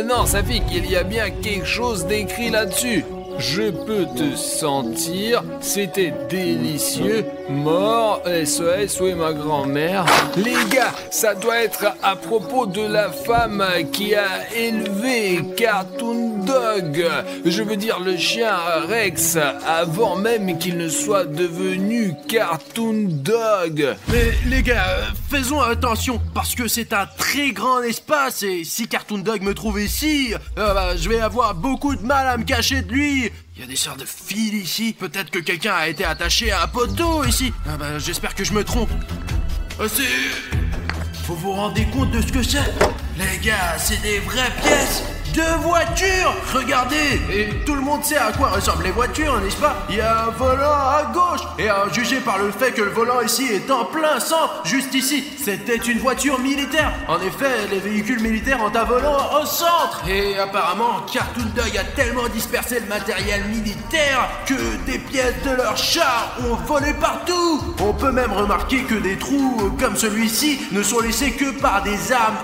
Non, ça fait qu'il y a bien quelque chose d'écrit là-dessus. Je peux te sentir, c'était délicieux, mort, SOS, où est ma grand-mère? Les gars, ça doit être à propos de la femme qui a élevé Cartoon Dog. Je veux dire le chien Rex, avant même qu'il ne soit devenu Cartoon Dog. Mais les gars, faisons attention, parce que c'est un très grand espace, et si Cartoon Dog me trouve ici, je vais avoir beaucoup de mal à me cacher de lui. Il y a des sortes de fils ici. Peut-être que quelqu'un a été attaché à un poteau ici. J'espère que je me trompe. Faut vous rendre compte de ce que c'est. Les gars, c'est des vraies pièces de voitures. Regardez. Et tout le monde sait à quoi ressemblent les voitures, n'est-ce pas? Il y a un volant à gauche. Et à juger par le fait que le volant ici est en plein centre, juste ici, c'était une voiture militaire. En effet, les véhicules militaires ont un volant au centre. Et apparemment, Cartoon Dog a tellement dispersé le matériel militaire que des pièces de leurs chars ont volé partout. On peut même remarquer que des trous comme celui-ci ne sont laissés que par des armes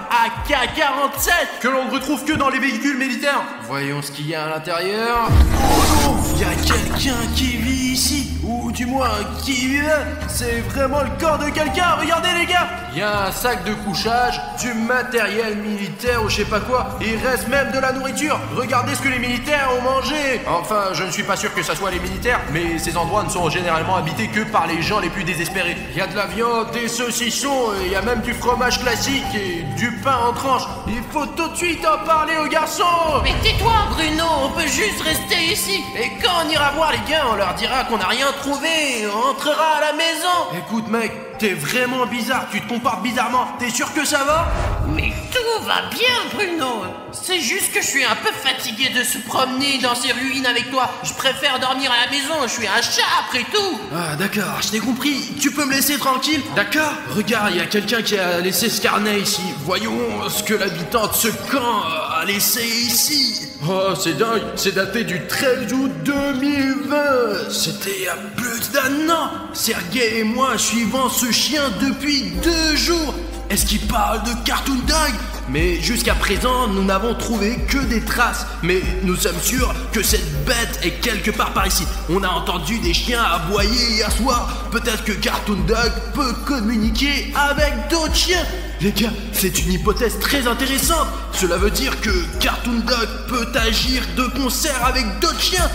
AK-47 que l'on ne retrouve que dans les véhicules militaires. Voyons ce qu'il y a à l'intérieur. Oh non, il y a quelqu'un qui vit ici, ou du moins qui vivait. C'est vraiment le corps de quelqu'un. Regardez les gars, il y a un sac de couchage, du matériel militaire ou je sais pas quoi. Il reste même de la nourriture. Regardez ce que les militaires ont mangé. Enfin, je ne suis pas sûr que ça soit les militaires, mais ces endroits ne sont généralement habités que par les gens les plus désespérés. Il y a de la viande, des saucissons, il y a même du fromage classique et du pain en tranches. Il faut tout de suite en parler aux garçons. Mais tais-toi Bruno, on peut juste rester ici. Et quand on ira voir les gars, on leur dira qu'on n'a rien trouvé. On rentrera à la maison. Écoute mec, t'es vraiment bizarre, tu te comportes bizarrement. T'es sûr que ça va? Mais tout va bien Bruno. C'est juste que je suis un peu fatigué de se promener dans ces ruines avec toi. Je préfère dormir à la maison, je suis un chat après tout. Ah d'accord, je t'ai compris. Tu peux me laisser tranquille? D'accord. Regarde, il y a quelqu'un qui a laissé ce carnet ici. Voyons ce que l'habitant de ce camp a laissé ici. Oh, c'est dingue, c'est daté du 13 août 2020. C'était il y a plus d'un an. Sergei et moi suivons ce chien depuis 2 jours. Est-ce qu'il parle de Cartoon Dog? Mais jusqu'à présent, nous n'avons trouvé que des traces. Mais nous sommes sûrs que cette bête est quelque part par ici. On a entendu des chiens aboyer hier soir. Peut-être que Cartoon Dog peut communiquer avec d'autres chiens. Les gars, c'est une hypothèse très intéressante. Cela veut dire que Cartoon Dog peut agir de concert avec d'autres chiens.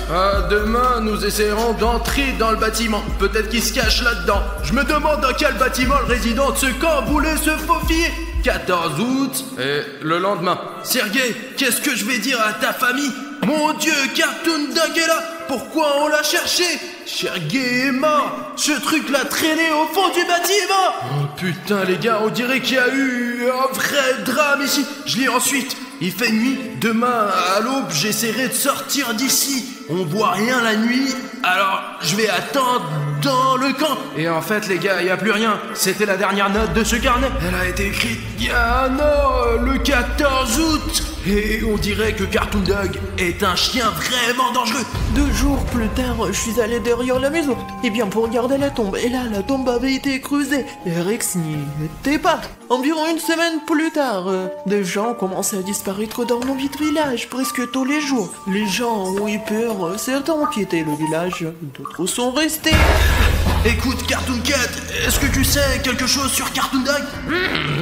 Demain, nous essaierons d'entrer dans le bâtiment. Peut-être qu'il se cache là-dedans. Je me demande dans quel bâtiment le résident de ce camp voulait se faufiler. 14 août, et le lendemain. Sergei, qu'est-ce que je vais dire à ta famille? Mon Dieu, Cartoon Dog est là. Pourquoi on l'a cherché? Sergei est mort. Ce truc l'a traîné au fond du bâtiment. Oh putain les gars, on dirait qu'il y a eu un vrai drame ici. Je lis ensuite. il fait nuit. Demain, à l'aube, j'essaierai de sortir d'ici. On voit rien la nuit, alors je vais attendre dans le camp. Et en fait, les gars, y a plus rien. C'était la dernière note de ce carnet. Elle a été écrite il y a un an, le 14 août. Et on dirait que Cartoon Dog est un chien vraiment dangereux. 2 jours plus tard, je suis allé derrière la maison, et bien pour regarder la tombe, et là, la tombe avait été creusée, et Rex n'y était pas. Environ 1 semaine plus tard, des gens commençaient à disparaître dans mon vide village, presque tous les jours. Les gens ont eu peur, certains ont quitté le village, d'autres sont restés. Écoute, Cartoon Cat, est-ce que tu sais quelque chose sur Cartoon Dog?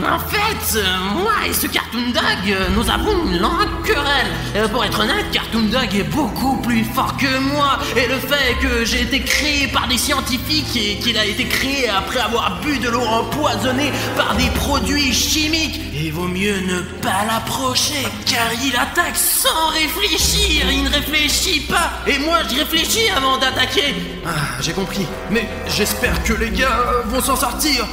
En fait, moi et ce Cartoon Dog, nous avons une longue querelle. Pour être honnête, Cartoon Dog est beaucoup plus fort que moi. Et le fait que j'ai été créé par des scientifiques et qu'il a été créé après avoir bu de l'eau empoisonnée par des produits chimiques, il vaut mieux ne pas l'approcher, car il attaque sans réfléchir. Il ne réfléchit pas. Et moi, je réfléchis avant d'attaquer. Ah, j'ai compris. Mais j'espère que les gars vont s'en sortir.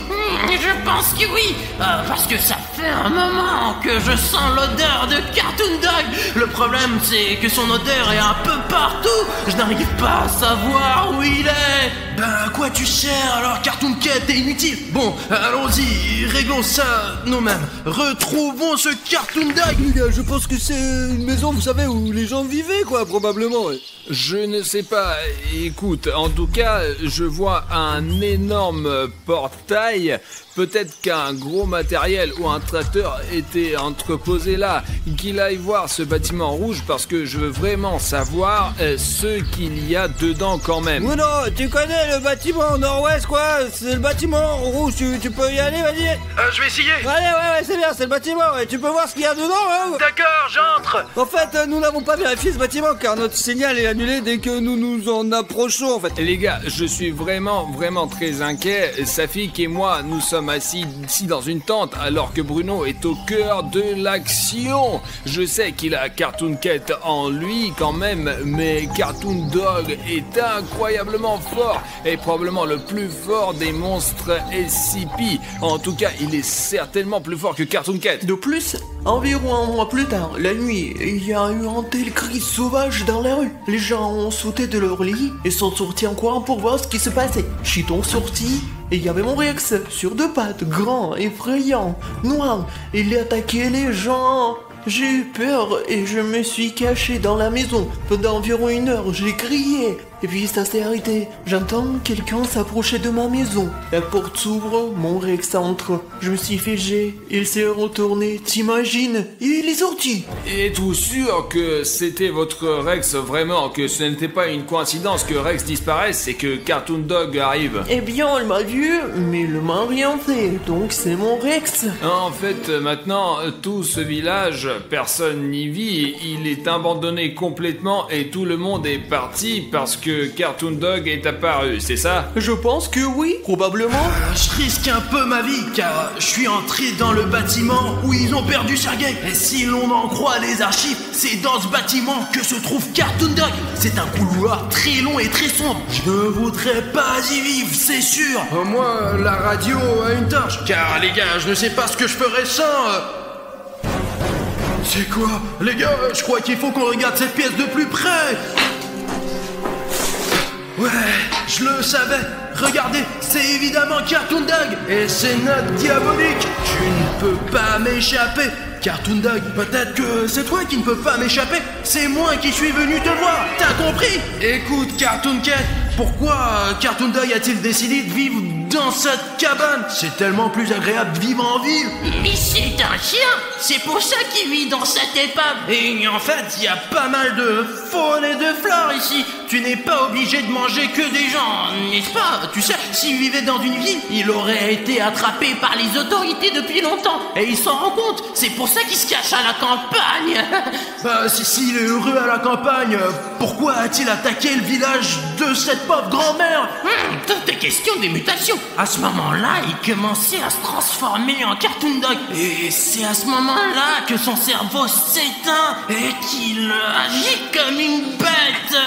Je pense que oui, parce que ça fait un moment que je sens l'odeur de Cartoon Dog. Le problème, c'est que son odeur est un peu partout. Je n'arrive pas à savoir où il est. Ben, à quoi tu sers alors, Cartoon Cat? T'es inutile. Bon, allons-y, réglons ça nous-mêmes. Retrouvons ce Cartoon Dog. Les gars, je pense que c'est une maison, vous savez, où les gens vivaient, quoi, probablement. Ouais. Je ne sais pas, écoute, en tout cas, je vois un énorme portail. Peut-être qu'un gros matériel ou un tracteur était entreposé là. Qu'il aille voir ce bâtiment rouge parce que je veux vraiment savoir ce qu'il y a dedans quand même. Non, tu connais le bâtiment nord-ouest, quoi. C'est le bâtiment rouge, tu peux y aller, vas-y. Je vais essayer. Allez, ouais, c'est bien, c'est le bâtiment, ouais. Tu peux voir ce qu'il y a dedans, hein. D'accord, j'entre. En fait, nous n'avons pas vérifié ce bâtiment car notre signal est annulé dès que nous nous en approchons, en fait. Les gars, je suis vraiment très inquiet. Safik et moi, nous sommes assis ici dans une tente alors que Bruno est au cœur de l'action. Je sais qu'il a Cartoon Cat en lui quand même, mais Cartoon Dog est incroyablement fort et probablement le plus fort des monstres SCP. En tout cas, il est certainement plus fort que Cartoon Cat. De plus, environ 1 mois plus tard, la nuit, il y a eu un tel cri sauvage dans la rue. Les gens ont sauté de leur lit et sont sortis en courant pour voir ce qui se passait. Je suis donc sorti et il y avait mon Rex sur 2 pattes, grand, effrayant, noir. Il attaquait les gens. J'ai eu peur et je me suis caché dans la maison. Pendant environ 1 heure, j'ai crié. Et puis ça s'est arrêté. J'entends quelqu'un s'approcher de ma maison. La porte s'ouvre, mon Rex entre. Je me suis figé, il s'est retourné, t'imagines? Il est sorti. Êtes-vous sûr que c'était votre Rex vraiment, que ce n'était pas une coïncidence que Rex disparaisse et que Cartoon Dog arrive? Eh bien, elle m'a vu, mais il m'a rien fait, donc c'est mon Rex. En fait, maintenant, tout ce village, personne n'y vit, il est abandonné complètement et tout le monde est parti parce que Cartoon Dog est apparu, c'est ça? Je pense que oui, probablement. Je risque un peu ma vie car je suis entré dans le bâtiment où ils ont perdu Sergei. Et si l'on en croit les archives, c'est dans ce bâtiment que se trouve Cartoon Dog. C'est un couloir très long et très sombre. Je ne voudrais pas y vivre, c'est sûr. Moi, la radio a une torche. Car les gars, je ne sais pas ce que je ferais sans... C'est quoi? Les gars, je crois qu'il faut qu'on regarde cette pièce de plus près. Ouais, je le savais. Regardez, c'est évidemment Cartoon Dog. Et c'est notre diabolique. Tu ne peux pas m'échapper. Cartoon Dog, peut-être que c'est toi qui ne peux pas m'échapper. C'est moi qui suis venu te voir. T'as compris? Écoute, Cartoon Cat, pourquoi Cartoon Dog a-t-il décidé de vivre dans cette cabane? C'est tellement plus agréable de vivre en ville. Mais c'est un chien. C'est pour ça qu'il vit dans cette épave. Et en fait, il y a pas mal de faune et de flore ici. Tu n'es pas obligé de manger que des gens, n'est-ce pas? Tu sais, s'il vivait dans une ville, il aurait été attrapé par les autorités depuis longtemps. Et il s'en rend compte. C'est pour ça qu'il se cache à la campagne. Bah, s'il est heureux à la campagne, pourquoi a-t-il attaqué le village de cette pauvre grand-mère? Toutes les questions des mutations. À ce moment-là, il commençait à se transformer en Cartoon Dog. Et c'est à ce moment-là que son cerveau s'éteint et qu'il agit comme une bête.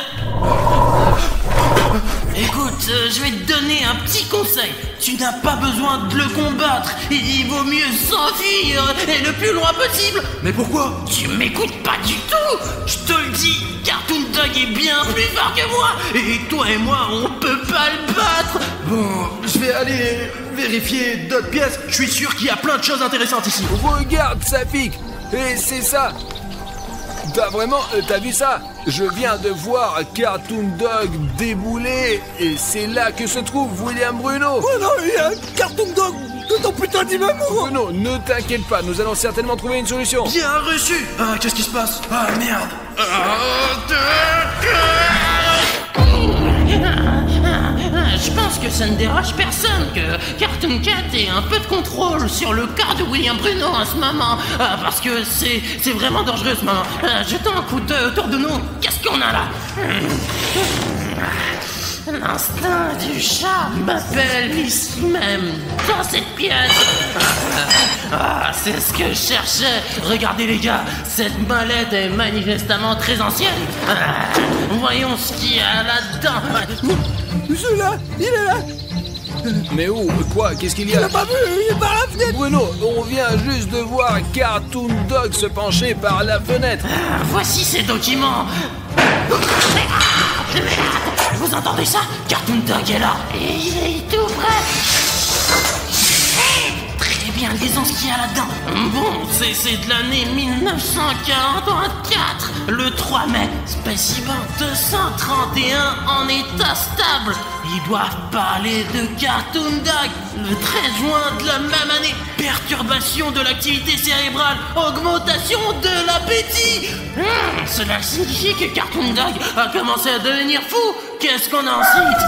Écoute, je vais te donner un petit conseil. Tu n'as pas besoin de le combattre. Il vaut mieux s'enfuir et le plus loin possible. Mais pourquoi? Tu m'écoutes pas du tout. Je te le dis, Cartoon Dog est bien plus fort que moi. Et toi et moi, on peut pas le battre. Bon, je vais aller vérifier d'autres pièces. Je suis sûr qu'il y a plein de choses intéressantes ici. Regarde, ça pique. Et c'est ça. T'as vu ça? Je viens de voir Cartoon Dog débouler et c'est là que se trouve William Bruno. Oh non, il y a un Cartoon Dog de ton putain d'immeuble. Bruno, ne t'inquiète pas, nous allons certainement trouver une solution. Bien reçu. Ah, qu'est-ce qui se passe? Ah, merde. Je pense que ça ne dérange personne que Cartoon Cat ait un peu de contrôle sur le cas de William Bruno en ce moment. Parce que c'est vraiment dangereux ce moment. Jetons un coup d'œil autour de nous. Qu'est-ce qu'on a là? L'instinct du chat m'appelle ici même, dans cette pièce. C'est ce que je cherchais. Regardez les gars, cette mallette est manifestement très ancienne. Voyons ce qu'il y a là-dedans. Celui-là, il est là. Mais où? Quoi? Qu'est-ce qu'il y Tu a? l'as pas vu? Il est par la fenêtre. Bruno, on vient juste de voir Cartoon Dog se pencher par la fenêtre. Voici ces documents. Vous entendez ça? Cartoon Dog est là. Et il est tout près. Très bien, lisons ce qu'il y a là-dedans. Bon, c'est de l'année 1944. Le 3 mai, spécimen 231 en état stable. Ils doivent parler de Cartoon Dog. Le 13 juin de la même année, perturbation de l'activité cérébrale, augmentation de l'appétit. Cela signifie que Cartoon Dog a commencé à devenir fou. Qu'est-ce qu'on a ensuite?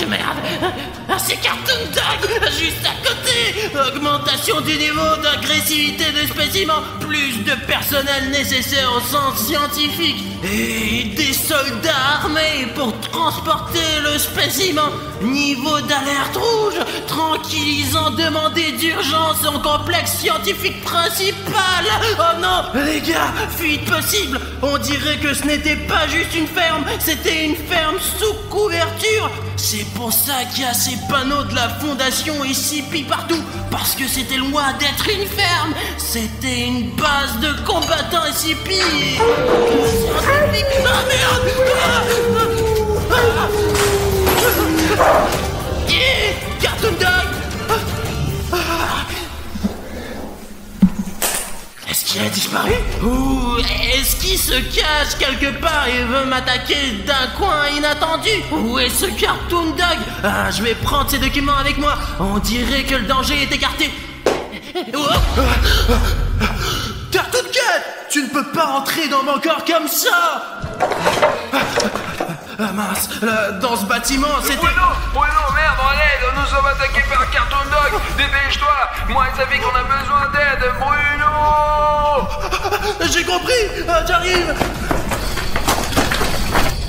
Merde, c'est Cartoon Dog, juste à côté. Augmentation du niveau d'agressivité des spécimens, plus de personnel nécessaire au sens scientifique et des soldats armés pour transporter le spécimen. Niveau d'alerte rouge, tranquillisant demandé d'urgence au complexe scientifique principal. Oh non, les gars, fuite possible. On dirait que ce n'était pas juste une ferme, c'était une ferme sous couverture. C'est pour ça qu'il y a ces panneaux de la fondation ici puis partout. Parce que c'était loin d'être une ferme. C'était une base de combattants ici puis... Ah merde! Cartoon Dog! Est-ce qu'il a disparu? Ou est-ce qu'il se cache quelque part et veut m'attaquer d'un coin inattendu? Où est ce Cartoon Dog? Je vais prendre ces documents avec moi. On dirait que le danger est écarté. Cartoon Cat! Tu ne peux pas entrer dans mon corps comme ça! Mince, dans ce bâtiment, c'était... Bruno, merde, en l'aide, nous sommes attaqués par Cartoon Dog. Dépêche-toi, moi et Safi qu'on a besoin d'aide, Bruno. J'ai compris, j'arrive.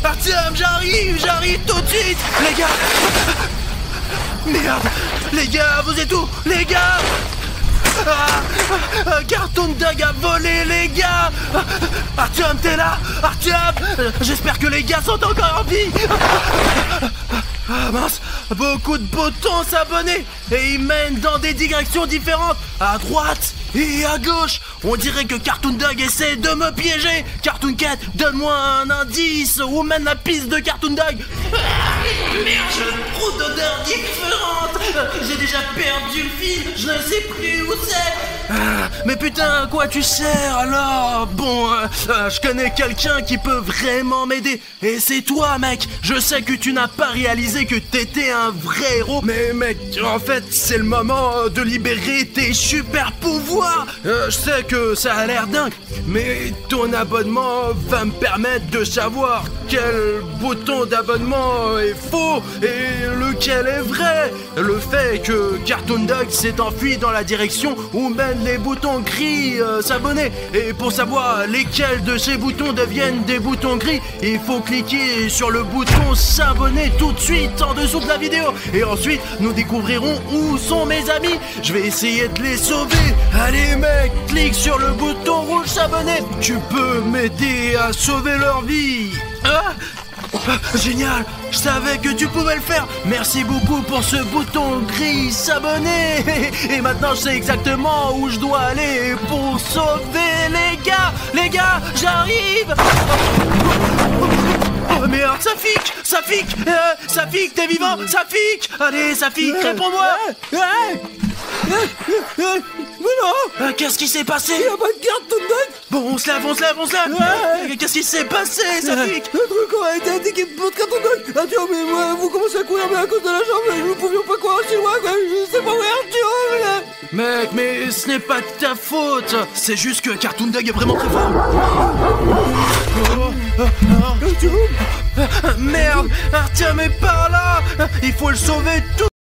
Artyom, j'arrive tout de suite. Les gars. Merde, les gars, vous êtes où? Les gars. Cartoon Dog a volé, les gars. Artyom, t'es là? Artyom, j'espère que les gars sont encore en vie. Mince, beaucoup de boutons s'abonner et ils mènent dans des directions différentes, à droite et à gauche. On dirait que Cartoon Dog essaie de me piéger. Cartoon Cat, donne-moi un indice ou mène la piste de Cartoon Dog. Merde, j'ai trop d'odeurs différentes. J'ai déjà perdu le fil, je ne sais plus où c'est. Mais putain, quoi tu sers alors? Bon, je connais quelqu'un qui peut vraiment m'aider. Et c'est toi, mec. Je sais que tu n'as pas réalisé que t'étais un vrai héros. Mais mec, en fait, c'est le moment de libérer tes super pouvoirs. Je sais que ça a l'air dingue, mais ton abonnement va me permettre de savoir quel bouton d'abonnement est faux et lequel est vrai. Le fait que Cartoon Dog s'est enfui dans la direction où mènent les boutons gris s'abonner. Et pour savoir lesquels de ces boutons deviennent des boutons gris, il faut cliquer sur le bouton s'abonner tout de suite en dessous de la vidéo. Et ensuite, nous découvrirons où sont mes amis. Je vais essayer de les sauver. Allez. Allez mec, clique sur le bouton rouge s'abonner. Tu peux m'aider à sauver leur vie. Génial, je savais que tu pouvais le faire. Merci beaucoup pour ce bouton gris s'abonner. Et maintenant je sais exactement où je dois aller pour sauver les gars. Les gars, j'arrive. Oh merde, Safik, t'es vivant, Safik. Allez Safik, réponds-moi. Mais non! Qu'est-ce qui s'est passé? Il y a pas de Cartoon Dog! Bon, on se lève. Qu'est-ce qui s'est passé, Safik? Le truc aurait été indiqué pour Cartoon Dog! Arthur, mais moi, vous commencez à courir, mais à cause de la jambe, nous ne pouvions pas courir aussi loin, quoi! Je sais pas où est Arthur, Mec, mais ce n'est pas de ta faute! C'est juste que Cartoon Dog est vraiment très fort! Merde! Artyom est par là! Il faut le sauver tout